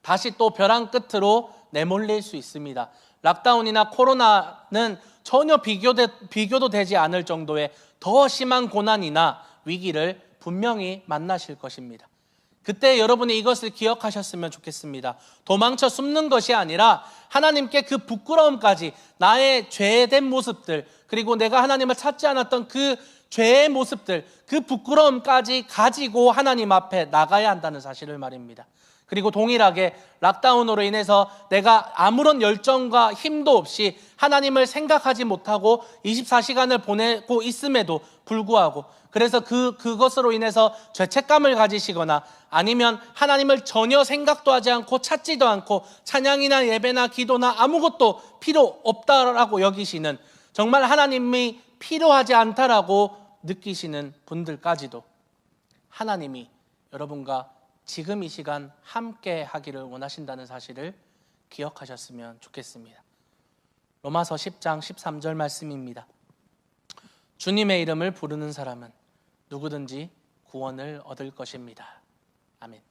다시 또 벼랑 끝으로 내몰릴 수 있습니다. 락다운이나 코로나는 전혀 비교도 되지 않을 정도의 더 심한 고난이나 위기를 분명히 만나실 것입니다. 그때 여러분이 이것을 기억하셨으면 좋겠습니다. 도망쳐 숨는 것이 아니라 하나님께 그 부끄러움까지, 나의 죄된 모습들, 그리고 내가 하나님을 찾지 않았던 그 죄의 모습들, 그 부끄러움까지 가지고 하나님 앞에 나가야 한다는 사실을 말입니다. 그리고 동일하게 락다운으로 인해서 내가 아무런 열정과 힘도 없이 하나님을 생각하지 못하고 24시간을 보내고 있음에도 불구하고, 그래서 그것으로 인해서 죄책감을 가지시거나 아니면 하나님을 전혀 생각도 하지 않고 찾지도 않고 찬양이나 예배나 기도나 아무것도 필요 없다라고 여기시는, 정말 하나님이 필요하지 않다라고 느끼시는 분들까지도 하나님이 여러분과 지금 이 시간 함께 하기를 원하신다는 사실을 기억하셨으면 좋겠습니다. 로마서 10장 13절 말씀입니다. 주님의 이름을 부르는 사람은 누구든지 구원을 얻을 것입니다. 아멘.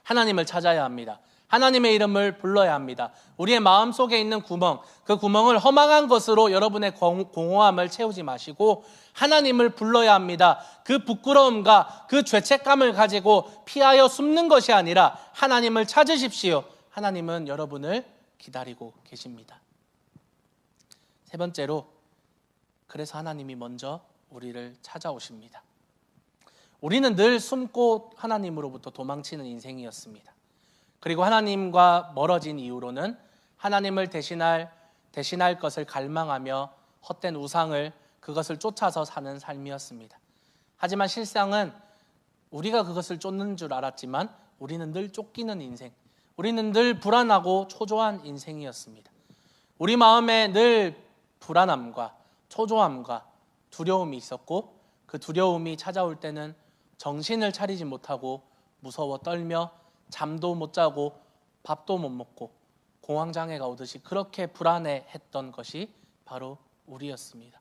하나님을 찾아야 합니다. 하나님의 이름을 불러야 합니다. 우리의 마음속에 있는 구멍, 그 구멍을 허망한 것으로 여러분의 공허함을 채우지 마시고 하나님을 불러야 합니다. 그 부끄러움과 그 죄책감을 가지고 피하여 숨는 것이 아니라 하나님을 찾으십시오. 하나님은 여러분을 기다리고 계십니다. 세 번째로, 그래서 하나님이 먼저 우리를 찾아오십니다. 우리는 늘 숨고 하나님으로부터 도망치는 인생이었습니다. 그리고 하나님과 멀어진 이후로는 하나님을 대신할 것을 갈망하며 헛된 우상을, 그것을 쫓아서 사는 삶이었습니다. 하지만 실상은 우리가 그것을 쫓는 줄 알았지만 우리는 늘 쫓기는 인생, 우리는 늘 불안하고 초조한 인생이었습니다. 우리 마음에 늘 불안함과 초조함과 두려움이 있었고, 그 두려움이 찾아올 때는 정신을 차리지 못하고 무서워 떨며 잠도 못 자고 밥도 못 먹고 공황장애가 오듯이 그렇게 불안해했던 것이 바로 우리였습니다.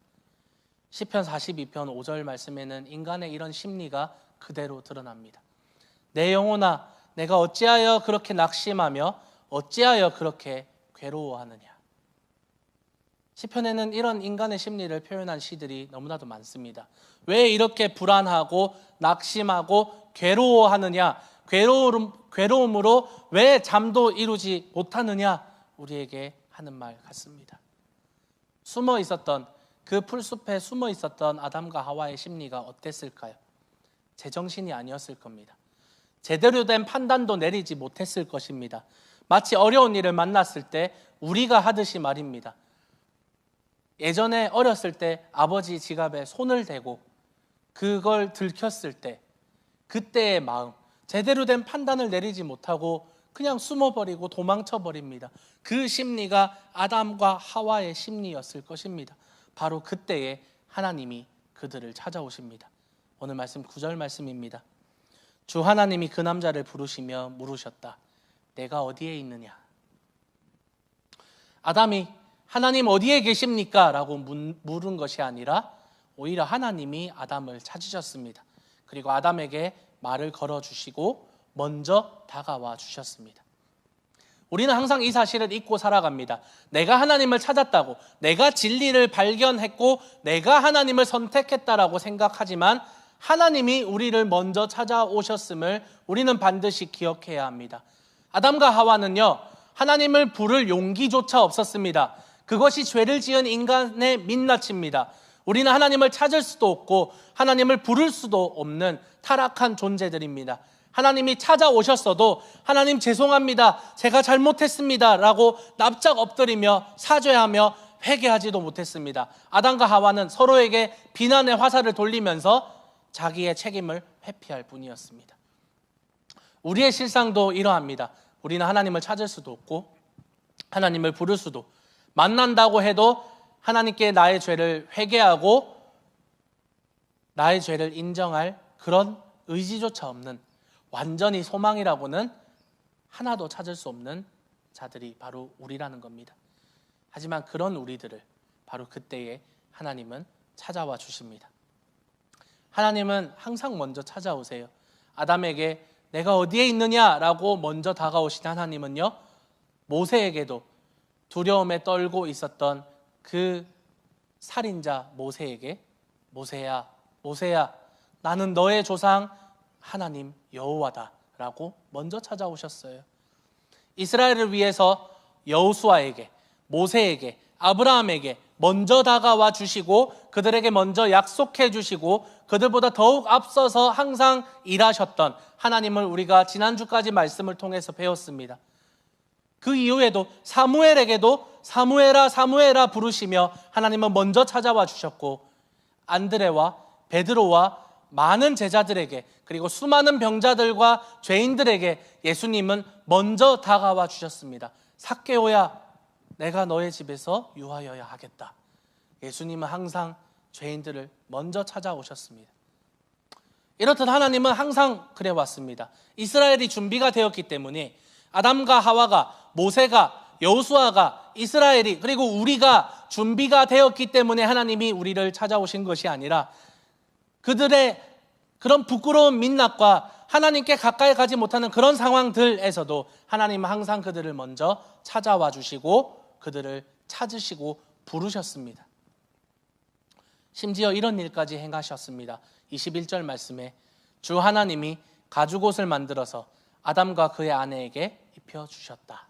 시편 42편 5절 말씀에는 인간의 이런 심리가 그대로 드러납니다. 내 영혼아, 내가 어찌하여 그렇게 낙심하며 어찌하여 그렇게 괴로워하느냐. 시편에는 이런 인간의 심리를 표현한 시들이 너무나도 많습니다. 왜 이렇게 불안하고 낙심하고 괴로워하느냐, 괴로움으로 왜 잠도 이루지 못하느냐, 우리에게 하는 말 같습니다. 숨어 있었던 그 풀숲에 숨어 있었던 아담과 하와의 심리가 어땠을까요? 제정신이 아니었을 겁니다. 제대로 된 판단도 내리지 못했을 것입니다. 마치 어려운 일을 만났을 때 우리가 하듯이 말입니다. 예전에 어렸을 때 아버지 지갑에 손을 대고 그걸 들켰을 때 그때의 마음, 제대로 된 판단을 내리지 못하고 그냥 숨어버리고 도망쳐버립니다. 그 심리가 아담과 하와의 심리였을 것입니다. 바로 그때에 하나님이 그들을 찾아오십니다. 오늘 말씀 9절 말씀입니다. 주 하나님이 그 남자를 부르시며 물으셨다. 내가 어디에 있느냐? 아담이 하나님 어디에 계십니까? 라고 물은 것이 아니라 오히려 하나님이 아담을 찾으셨습니다. 그리고 아담에게 말을 걸어주시고 먼저 다가와 주셨습니다. 우리는 항상 이 사실을 잊고 살아갑니다. 내가 하나님을 찾았다고, 내가 진리를 발견했고 내가 하나님을 선택했다라고 생각하지만 하나님이 우리를 먼저 찾아오셨음을 우리는 반드시 기억해야 합니다. 아담과 하와는요, 하나님을 부를 용기조차 없었습니다. 그것이 죄를 지은 인간의 민낯입니다. 우리는 하나님을 찾을 수도 없고 하나님을 부를 수도 없는 타락한 존재들입니다. 하나님이 찾아오셨어도 하나님 죄송합니다, 제가 잘못했습니다 라고 납작 엎드리며 사죄하며 회개하지도 못했습니다. 아담과 하와는 서로에게 비난의 화살을 돌리면서 자기의 책임을 회피할 뿐이었습니다. 우리의 실상도 이러합니다. 우리는 하나님을 찾을 수도 없고 하나님을 부를 수도, 만난다고 해도 하나님께 나의 죄를 회개하고 나의 죄를 인정할 그런 의지조차 없는, 완전히 소망이라고는 하나도 찾을 수 없는 자들이 바로 우리라는 겁니다. 하지만 그런 우리들을 바로 그때에 하나님은 찾아와 주십니다. 하나님은 항상 먼저 찾아오세요. 아담에게 내가 어디에 있느냐라고 먼저 다가오신 하나님은요, 모세에게도 두려움에 떨고 있었던 그 살인자 모세에게 모세야, 모세야, 나는 너의 조상 하나님 여호와다 라고 먼저 찾아오셨어요. 이스라엘을 위해서 여호수아에게, 모세에게, 아브라함에게 먼저 다가와 주시고 그들에게 먼저 약속해 주시고 그들보다 더욱 앞서서 항상 일하셨던 하나님을 우리가 지난주까지 말씀을 통해서 배웠습니다. 그 이후에도 사무엘에게도 사무엘아 사무엘아 부르시며 하나님은 먼저 찾아와 주셨고, 안드레와 베드로와 많은 제자들에게, 그리고 수많은 병자들과 죄인들에게 예수님은 먼저 다가와 주셨습니다. 삭개오야, 내가 너의 집에서 유하여야 하겠다. 예수님은 항상 죄인들을 먼저 찾아오셨습니다. 이렇듯 하나님은 항상 그래왔습니다. 이스라엘이 준비가 되었기 때문에 아담과 하와가, 모세가, 여호수아가, 이스라엘이, 그리고 우리가 준비가 되었기 때문에 하나님이 우리를 찾아오신 것이 아니라 그들의 그런 부끄러운 민낯과 하나님께 가까이 가지 못하는 그런 상황들에서도 하나님은 항상 그들을 먼저 찾아와 주시고 그들을 찾으시고 부르셨습니다. 심지어 이런 일까지 행하셨습니다. 21절 말씀에 주 하나님이 가죽옷을 만들어서 아담과 그의 아내에게 입혀주셨다.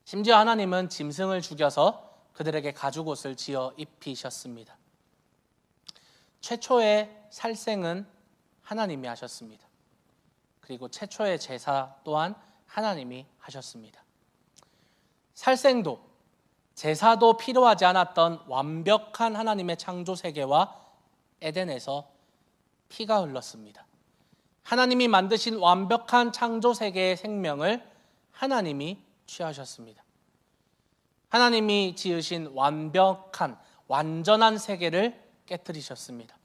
심지어 하나님은 짐승을 죽여서 그들에게 가죽옷을 지어 입히셨습니다. 최초의 살생은 하나님이 하셨습니다. 그리고 최초의 제사 또한 하나님이 하셨습니다. 살생도, 제사도 필요하지 않았던 완벽한 하나님의 창조 세계와 에덴에서 피가 흘렀습니다. 하나님이 만드신 완벽한 창조 세계의 생명을 하나님이 취하셨습니다. 하나님이 지으신 완벽한, 완전한 세계를 깨뜨리셨습니다.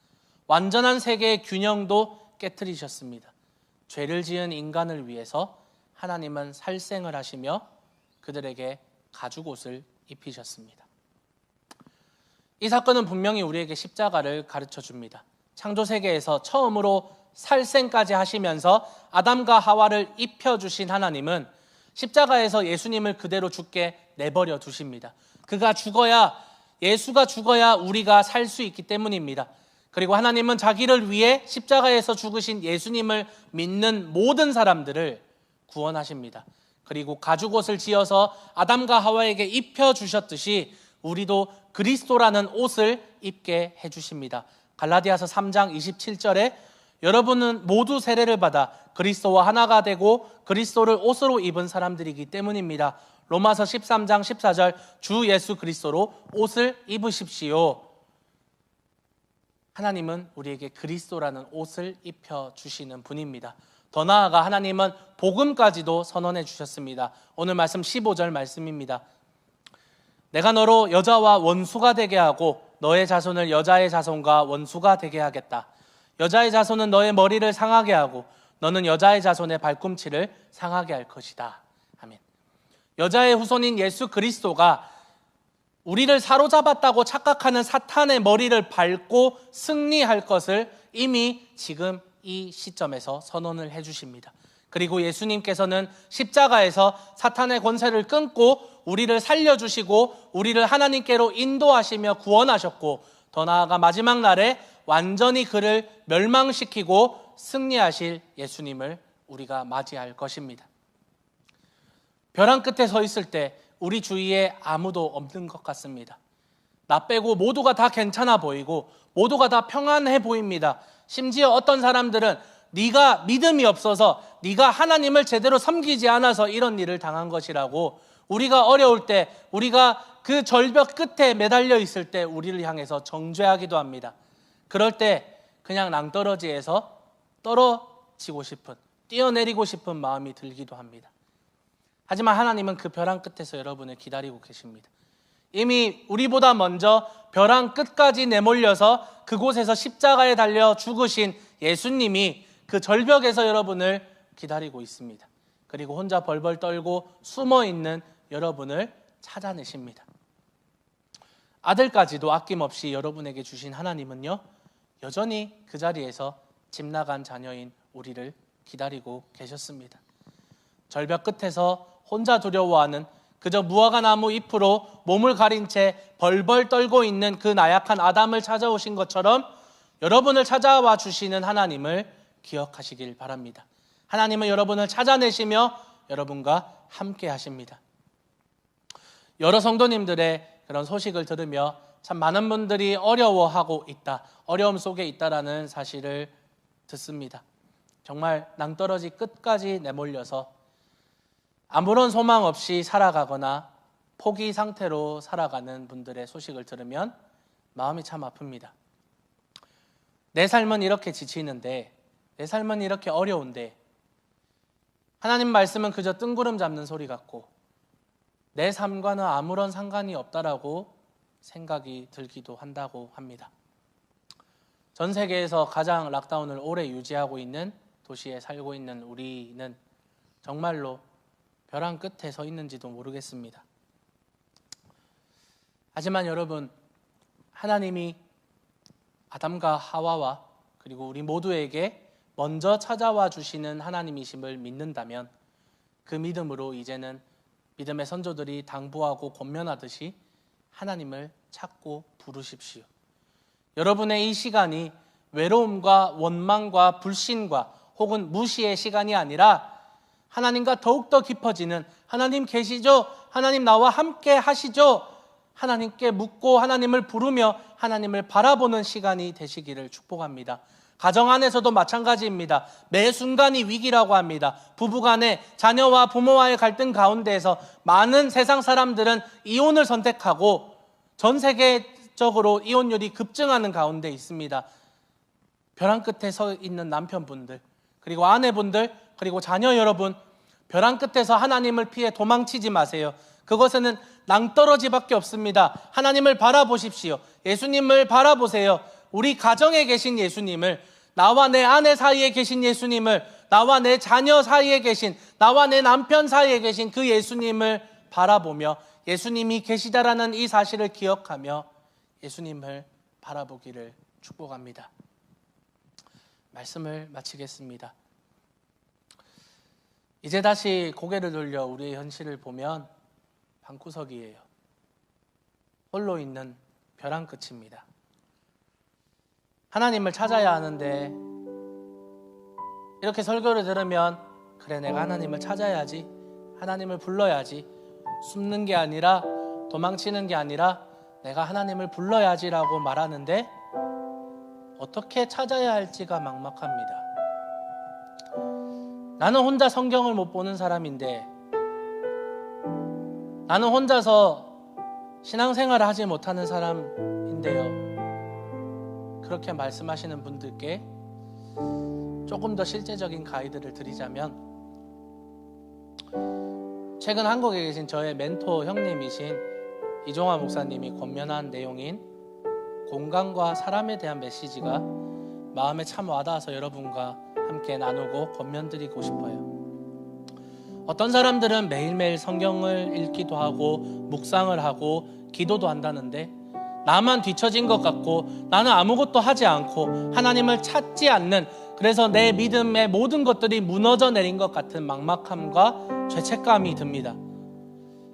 완전한 세계의 균형도 깨뜨리셨습니다. 죄를 지은 인간을 위해서 하나님은 살생을 하시며 그들에게 가죽옷을 입히셨습니다. 이 사건은 분명히 우리에게 십자가를 가르쳐 줍니다. 창조세계에서 처음으로 살생까지 하시면서 아담과 하와를 입혀주신 하나님은 십자가에서 예수님을 그대로 죽게 내버려 두십니다. 그가 죽어야, 예수가 죽어야 우리가 살 수 있기 때문입니다. 그리고 하나님은 자기를 위해 십자가에서 죽으신 예수님을 믿는 모든 사람들을 구원하십니다. 그리고 가죽옷을 지어서 아담과 하와에게 입혀주셨듯이 우리도 그리스도라는 옷을 입게 해주십니다. 갈라디아서 3장 27절에 여러분은 모두 세례를 받아 그리스도와 하나가 되고 그리스도를 옷으로 입은 사람들이기 때문입니다. 로마서 13장 14절 주 예수 그리스도로 옷을 입으십시오. 하나님은 우리에게 그리스도라는 옷을 입혀주시는 분입니다. 더 나아가 하나님은 복음까지도 선언해 주셨습니다. 오늘 말씀 15절 말씀입니다. 내가 너로 여자와 원수가 되게 하고 너의 자손을 여자의 자손과 원수가 되게 하겠다. 여자의 자손은 너의 머리를 상하게 하고 너는 여자의 자손의 발꿈치를 상하게 할 것이다. 아멘. 여자의 후손인 예수 그리스도가 우리를 사로잡았다고 착각하는 사탄의 머리를 밟고 승리할 것을 이미 지금 이 시점에서 선언을 해주십니다. 그리고 예수님께서는 십자가에서 사탄의 권세를 끊고 우리를 살려주시고 우리를 하나님께로 인도하시며 구원하셨고, 더 나아가 마지막 날에 완전히 그를 멸망시키고 승리하실 예수님을 우리가 맞이할 것입니다. 벼랑 끝에 서 있을 때 우리 주위에 아무도 없는 것 같습니다. 나 빼고 모두가 다 괜찮아 보이고 모두가 다 평안해 보입니다. 심지어 어떤 사람들은 네가 믿음이 없어서 네가 하나님을 제대로 섬기지 않아서 이런 일을 당한 것이라고, 우리가 어려울 때, 우리가 그 절벽 끝에 매달려 있을 때 우리를 향해서 정죄하기도 합니다. 그럴 때 그냥 낭떠러지에서 떨어지고 싶은, 뛰어내리고 싶은 마음이 들기도 합니다. 하지만 하나님은 그 벼랑 끝에서 여러분을 기다리고 계십니다. 이미 우리보다 먼저 벼랑 끝까지 내몰려서 그곳에서 십자가에 달려 죽으신 예수님이 그 절벽에서 여러분을 기다리고 있습니다. 그리고 혼자 벌벌 떨고 숨어있는 여러분을 찾아내십니다. 아들까지도 아낌없이 여러분에게 주신 하나님은요, 여전히 그 자리에서 집 나간 자녀인 우리를 기다리고 계셨습니다. 절벽 끝에서 혼자 두려워하는, 그저 무화과 나무 잎으로 몸을 가린 채 벌벌 떨고 있는 그 나약한 아담을 찾아오신 것처럼 여러분을 찾아와 주시는 하나님을 기억하시길 바랍니다. 하나님은 여러분을 찾아내시며 여러분과 함께 하십니다. 여러 성도님들의 그런 소식을 들으며 참 많은 분들이 어려워하고 있다, 어려움 속에 있다라는 사실을 듣습니다. 정말 낭떠러지 끝까지 내몰려서 아무런 소망 없이 살아가거나 포기 상태로 살아가는 분들의 소식을 들으면 마음이 참 아픕니다. 내 삶은 이렇게 지치는데, 내 삶은 이렇게 어려운데 하나님 말씀은 그저 뜬구름 잡는 소리 같고 내 삶과는 아무런 상관이 없다라고 생각이 들기도 한다고 합니다. 전 세계에서 가장 락다운을 오래 유지하고 있는 도시에 살고 있는 우리는 정말로 벼랑 끝에 서 있는지도 모르겠습니다. 하지만 여러분, 하나님이 아담과 하와와 그리고 우리 모두에게 먼저 찾아와 주시는 하나님이심을 믿는다면 그 믿음으로 이제는 믿음의 선조들이 당부하고 권면하듯이 하나님을 찾고 부르십시오. 여러분의 이 시간이 외로움과 원망과 불신과 혹은 무시의 시간이 아니라 하나님과 더욱더 깊어지는, 하나님 계시죠? 하나님 나와 함께 하시죠? 하나님께 묻고 하나님을 부르며 하나님을 바라보는 시간이 되시기를 축복합니다. 가정 안에서도 마찬가지입니다. 매 순간이 위기라고 합니다. 부부간에, 자녀와 부모와의 갈등 가운데에서 많은 세상 사람들은 이혼을 선택하고 전 세계적으로 이혼율이 급증하는 가운데 있습니다. 벼랑 끝에 서 있는 남편분들, 그리고 아내분들, 그리고 자녀 여러분, 벼랑 끝에서 하나님을 피해 도망치지 마세요. 그것에는 낭떠러지밖에 없습니다. 하나님을 바라보십시오. 예수님을 바라보세요. 우리 가정에 계신 예수님을, 나와 내 아내 사이에 계신 예수님을, 나와 내 자녀 사이에 계신, 나와 내 남편 사이에 계신 그 예수님을 바라보며 예수님이 계시다라는 이 사실을 기억하며 예수님을 바라보기를 축복합니다. 말씀을 마치겠습니다. 이제 다시 고개를 돌려 우리의 현실을 보면 방구석이에요. 홀로 있는 벼랑 끝입니다. 하나님을 찾아야 하는데 이렇게 설교를 들으면 그래, 내가 하나님을 찾아야지, 하나님을 불러야지, 숨는 게 아니라, 도망치는 게 아니라 내가 하나님을 불러야지라고 말하는데 어떻게 찾아야 할지가 막막합니다. 나는 혼자 성경을 못 보는 사람인데, 나는 혼자서 신앙생활을 하지 못하는 사람인데요. 그렇게 말씀하시는 분들께 조금 더 실제적인 가이드를 드리자면, 최근 한국에 계신 저의 멘토 형님이신 이종화 목사님이 권면한 내용인 공간과 사람에 대한 메시지가 마음에 참 와닿아서 여러분과 함께 나누고 권면드리고 싶어요. 어떤 사람들은 매일매일 성경을 읽기도 하고 묵상을 하고 기도도 한다는데, 나만 뒤처진 것 같고 나는 아무것도 하지 않고 하나님을 찾지 않는, 그래서 내 믿음의 모든 것들이 무너져 내린 것 같은 막막함과 죄책감이 듭니다.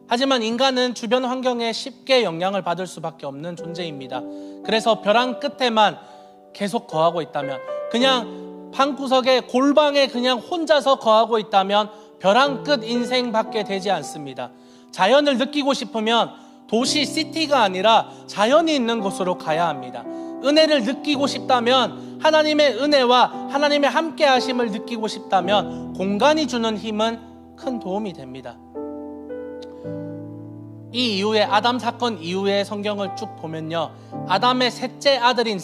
하지만 인간은 주변 환경에 쉽게 영향을 받을 수밖에 없는 존재입니다. 그래서 벼랑 끝에만 계속 거하고 있다면, 그냥 방구석에 골방에 그냥 혼자서 거하고 있다면 벼랑 끝 인생밖에 되지 않습니다. 자연을 느끼고 싶으면 도시 시티가 아니라 자연이 있는 곳으로 가야 합니다. 은혜를 느끼고 싶다면, 하나님의 은혜와 하나님의 함께 하심을 느끼고 싶다면 공간이 주는 힘은 큰 도움이 됩니다. 이 이후에, 아담 사건 이후에 성경을 쭉 보면요, 아담의 셋째 아들인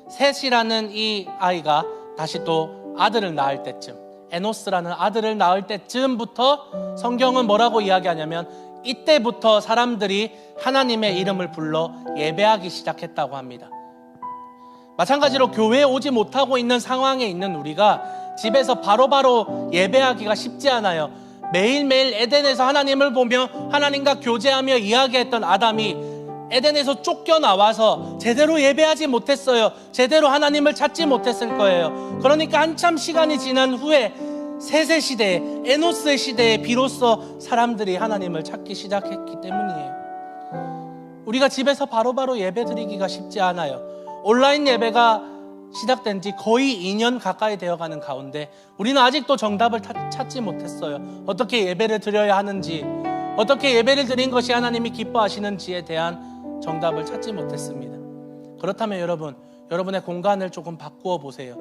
셋이라는 이 아이가 다시 또 아들을 낳을 때쯤, 에노스라는 아들을 낳을 때쯤부터 성경은 뭐라고 이야기하냐면, 이때부터 사람들이 하나님의 이름을 불러 예배하기 시작했다고 합니다. 마찬가지로 교회에 오지 못하고 있는 상황에 있는 우리가 집에서 바로바로 예배하기가 쉽지 않아요. 매일매일 에덴에서 하나님을 보며 하나님과 교제하며 이야기했던 아담이 에덴에서 쫓겨나와서 제대로 예배하지 못했어요. 제대로 하나님을 찾지 못했을 거예요. 그러니까 한참 시간이 지난 후에 셋의 시대에, 에노스의 시대에 비로소 사람들이 하나님을 찾기 시작했기 때문이에요. 우리가 집에서 바로바로 예배 드리기가 쉽지 않아요. 온라인 예배가 시작된 지 거의 2년 가까이 되어가는 가운데 우리는 아직도 정답을 찾지 못했어요. 어떻게 예배를 드려야 하는지, 어떻게 예배를 드린 것이 하나님이 기뻐하시는지에 대한 정답을 찾지 못했습니다. 그렇다면 여러분의 공간을 조금 바꾸어 보세요.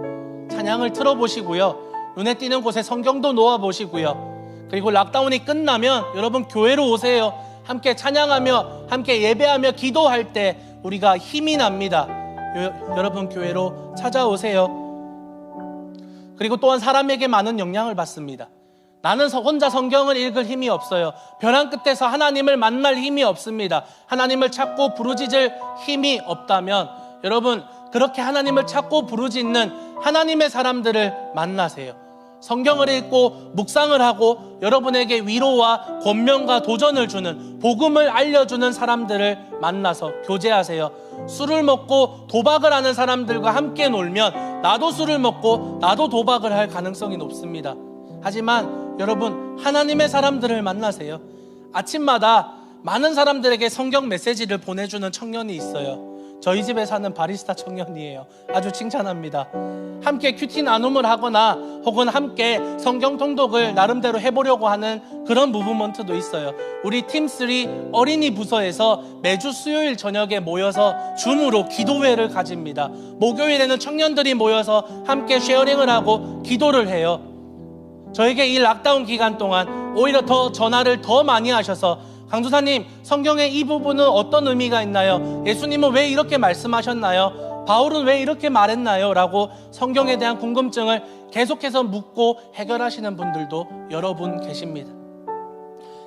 찬양을 틀어보시고요, 눈에 띄는 곳에 성경도 놓아보시고요, 그리고 락다운이 끝나면 여러분 교회로 오세요. 함께 찬양하며 함께 예배하며 기도할 때 우리가 힘이 납니다. 여러분 교회로 찾아오세요. 그리고 또한 사람에게 많은 영향을 받습니다. 나는 혼자 성경을 읽을 힘이 없어요. 벼랑 끝에서 하나님을 만날 힘이 없습니다. 하나님을 찾고 부르짖을 힘이 없다면 여러분, 그렇게 하나님을 찾고 부르짖는 하나님의 사람들을 만나세요. 성경을 읽고 묵상을 하고 여러분에게 위로와 권면과 도전을 주는, 복음을 알려주는 사람들을 만나서 교제하세요. 술을 먹고 도박을 하는 사람들과 함께 놀면 나도 술을 먹고 나도 도박을 할 가능성이 높습니다. 하지만 여러분, 하나님의 사람들을 만나세요. 아침마다 많은 사람들에게 성경 메시지를 보내주는 청년이 있어요. 저희 집에 사는 바리스타 청년이에요. 아주 칭찬합니다. 함께 큐티 나눔을 하거나 혹은 함께 성경 통독을 나름대로 해보려고 하는 그런 무브먼트도 있어요. 우리 팀3 어린이 부서에서 매주 수요일 저녁에 모여서 줌으로 기도회를 가집니다. 목요일에는 청년들이 모여서 함께 쉐어링을 하고 기도를 해요. 저에게 이 락다운 기간 동안 오히려 더 전화를 더 많이 하셔서, 강도사님, 성경의 이 부분은 어떤 의미가 있나요? 예수님은 왜 이렇게 말씀하셨나요? 바울은 왜 이렇게 말했나요? 라고 성경에 대한 궁금증을 계속해서 묻고 해결하시는 분들도 여러분 계십니다.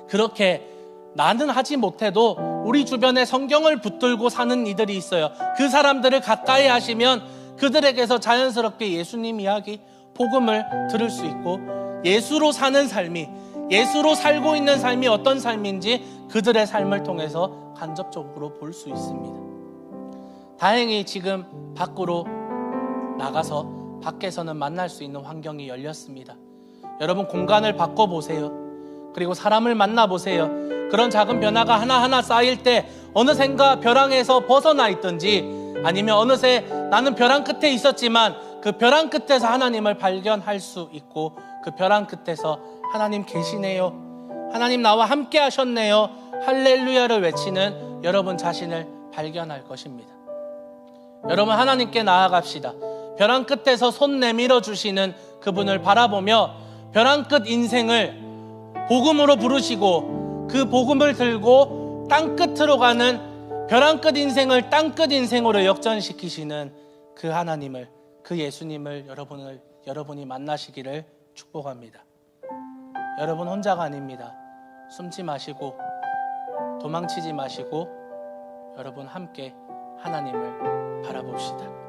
그렇게 나는 하지 못해도 우리 주변에 성경을 붙들고 사는 이들이 있어요. 그 사람들을 가까이 하시면 그들에게서 자연스럽게 예수님 이야기, 복음을 들을 수 있고, 예수로 사는 삶이, 예수로 살고 있는 삶이 어떤 삶인지 그들의 삶을 통해서 간접적으로 볼 수 있습니다. 다행히 지금 밖으로 나가서 밖에서는 만날 수 있는 환경이 열렸습니다. 여러분, 공간을 바꿔보세요. 그리고 사람을 만나보세요. 그런 작은 변화가 하나하나 쌓일 때 어느샌가 벼랑에서 벗어나 있든지, 아니면 어느새 나는 벼랑 끝에 있었지만 그 벼랑 끝에서 하나님을 발견할 수 있고, 그 벼랑 끝에서 하나님 계시네요, 하나님 나와 함께 하셨네요, 할렐루야를 외치는 여러분 자신을 발견할 것입니다. 여러분, 하나님께 나아갑시다. 벼랑 끝에서 손 내밀어 주시는 그분을 바라보며 벼랑 끝 인생을 복음으로 부르시고 그 복음을 들고 땅 끝으로 가는 벼랑 끝 인생을 땅 끝 인생으로 역전시키시는 그 하나님을, 그 예수님을 여러분이 만나시기를 축복합니다. 여러분 혼자가 아닙니다. 숨지 마시고 도망치지 마시고 여러분 함께 하나님을 바라봅시다.